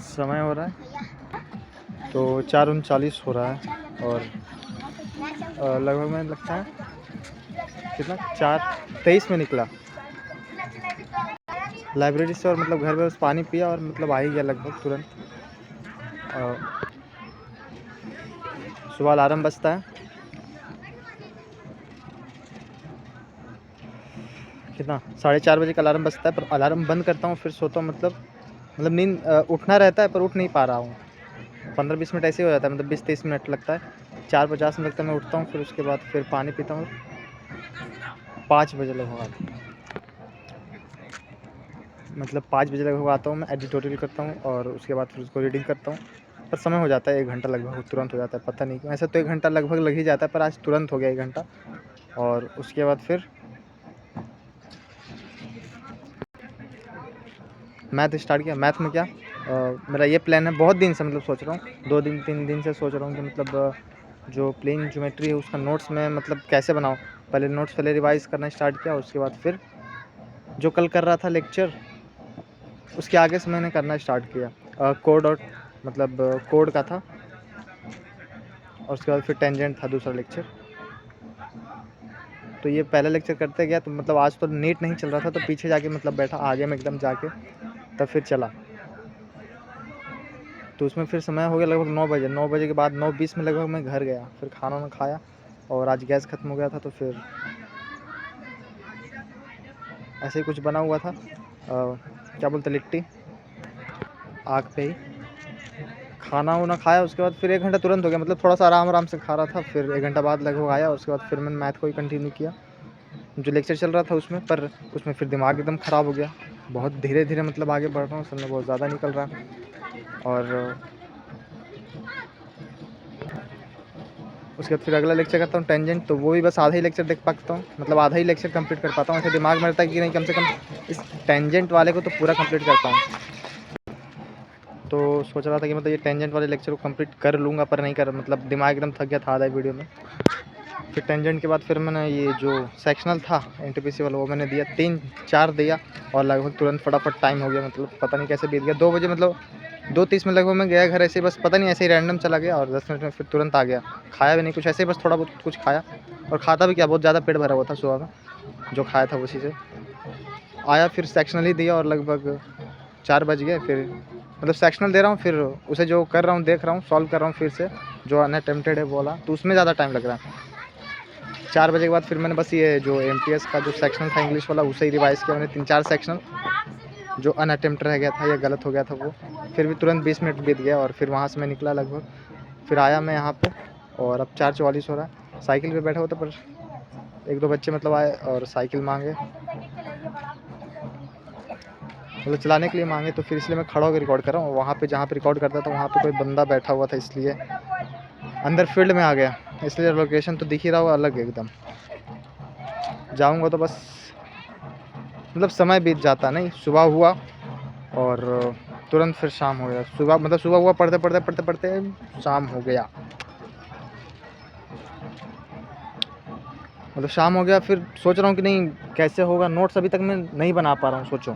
समय हो रहा है तो 4:39 हो रहा है और लगभग में लगता है कितना 4:23 में निकला लाइब्रेरी से और मतलब घर में बस पानी पिया और मतलब आ ही गया लगभग तुरंत। सुबह अलार्म बजता है कितना 4:30 बजे का अलार्म बजता है, पर अलार्म बंद करता हूँ फिर सोता हूँ। मतलब नींद उठना रहता है पर उठ नहीं पा रहा हूँ। 15-20 मिनट ऐसे ही हो जाता है, मतलब 20-23 मिनट लगता है। 4:50 में लगता है मैं उठता हूँ, फिर उसके बाद फिर पानी पीता हूँ। 5 बजे लगभग आता हूँ, मतलब 5 बजे लगभग आता हूँ। मैं एडिटोरियल करता हूँ और उसके बाद फिर उसको रीडिंग करता हूँ। पर समय हो जाता है 1 घंटा लगभग, तुरंत हो जाता है, पता नहीं क्यों। ऐसे तो 1 घंटा लगभग लग ही जाता है, पर आज तुरंत हो गया 1 घंटा। और उसके बाद फिर मैथ स्टार्ट किया। मैथ में क्या मेरा ये प्लान है बहुत दिन से, मतलब सोच रहा हूँ 2 दिन 3 दिन से सोच रहा हूँ कि मतलब जो प्लेन ज्योमेट्री है उसका नोट्स में मतलब कैसे बनाऊँ। पहले नोट्स पहले रिवाइज़ करना स्टार्ट किया, उसके बाद फिर जो कल कर रहा था लेक्चर उसके आगे से मैंने करना स्टार्ट किया। कोड और मतलब कोड का था और उसके बाद फिर टेंजेंट था दूसरा लेक्चर। तो ये पहला लेक्चर करते गया तो मतलब आज तो नेट नहीं चल रहा था, तो पीछे जाके मतलब बैठा आगे में एकदम जाके, तब फिर चला। तो उसमें फिर समय हो गया लगभग 9 बजे। 9 बजे के बाद 9:20 में लगभग मैं घर गया, फिर खाना वाना खाया और आज गैस ख़त्म हो गया था तो फिर ऐसे ही कुछ बना हुआ था, क्या बोलते लिट्टी, आग पे ही खाना वाना खाया। उसके बाद फिर 1 घंटा तुरंत हो गया, मतलब थोड़ा सा आराम से खा रहा था। फिर 1 घंटा बाद लगभग आया, उसके बाद फिर मैंने मैथ को ही कंटिन्यू किया जो लेक्चर चल रहा था उसमें। पर उसमें फिर दिमाग एकदम ख़राब हो गया, बहुत धीरे-धीरे मतलब आगे बढ़ रहा हूँ, समय बहुत ज़्यादा निकल रहा है। और उसके बाद फिर अगला लेक्चर करता हूँ टेंजेंट, तो वो भी बस आधा ही लेक्चर देख पाता हूँ, मतलब आधा ही लेक्चर कंप्लीट कर पाता हूँ। ऐसे दिमाग में रहता है कि नहीं कम से कम इस टेंजेंट वाले को तो पूरा कंप्लीट करता हूँ। तो सोच रहा था कि मतलब ये टेंजेंट वाले लेक्चर को कंप्लीट कर लूँगा, पर नहीं कर, मतलब दिमाग एकदम थक गया था आधा वीडियो में। फिर टेंजेंट के बाद फिर मैंने ये जो सेक्शनल था एनटीपीसी वाला वो मैंने दिया, 3-4 दिया और लगभग तुरंत फटाफट टाइम हो गया, मतलब पता नहीं कैसे बीत गया। 2 बजे मतलब 2:30 में लगभग मैं गया घर, ऐसे ही बस पता नहीं ऐसे ही रैंडम चला गया और 10 मिनट में फिर तुरंत आ गया। खाया भी नहीं कुछ, ऐसे ही बस थोड़ा बहुत कुछ खाया और खाता भी क्या, बहुत ज़्यादा पेट भरा हुआ था सुबह में, जो खाया था उसी से आया। फिर सेक्शनल ही दिया और लगभग 4 बज गए। फिर मतलब सेक्शनल दे रहा हूँ, फिर उसे जो कर रहा हूँ देख रहा हूँ, सॉल्व कर रहा हूँ फिर से, जो अनअटेम्प्टेड है बोला, तो उसमें ज़्यादा टाइम लग रहा है। 4 बजे के बाद फिर मैंने बस ये जो एमटीएस का जो सेक्शनल था इंग्लिश वाला उसे ही रिवाइज़ किया मैंने 3-4 सेक्शनल, जो अनअटेम्प्ट रह गया था या गलत हो गया था वो। फिर भी तुरंत 20 मिनट बीत गया और फिर वहाँ से मैं निकला लगभग। फिर आया मैं यहाँ पे और अब 4:44 हो रहा है। साइकिल पे बैठा हुआ था, पर 1-2 बच्चे मतलब आए और साइकिल मांगे, मतलब चलाने के लिए मांगे, तो फिर इसलिए मैं खड़ा होकर रिकॉर्ड कर रहा हूँ। वहाँ पे जहाँ पे रिकॉर्ड करता था वहाँ पे कोई बंदा बैठा हुआ था, इसलिए अंदर फील्ड में आ गया, इसलिए लोकेशन तो दिख ही रहा हुआ अलग एकदम। जाऊँगा तो बस मतलब समय बीत जाता नहीं। सुबह हुआ और तुरंत फिर शाम हो गया। सुबह मतलब सुबह हुआ, पढ़ते शाम हो गया, मतलब शाम हो गया। फिर सोच रहा हूँ कि नहीं कैसे होगा, नोट्स अभी तक मैं नहीं बना पा रहा हूँ। सोचो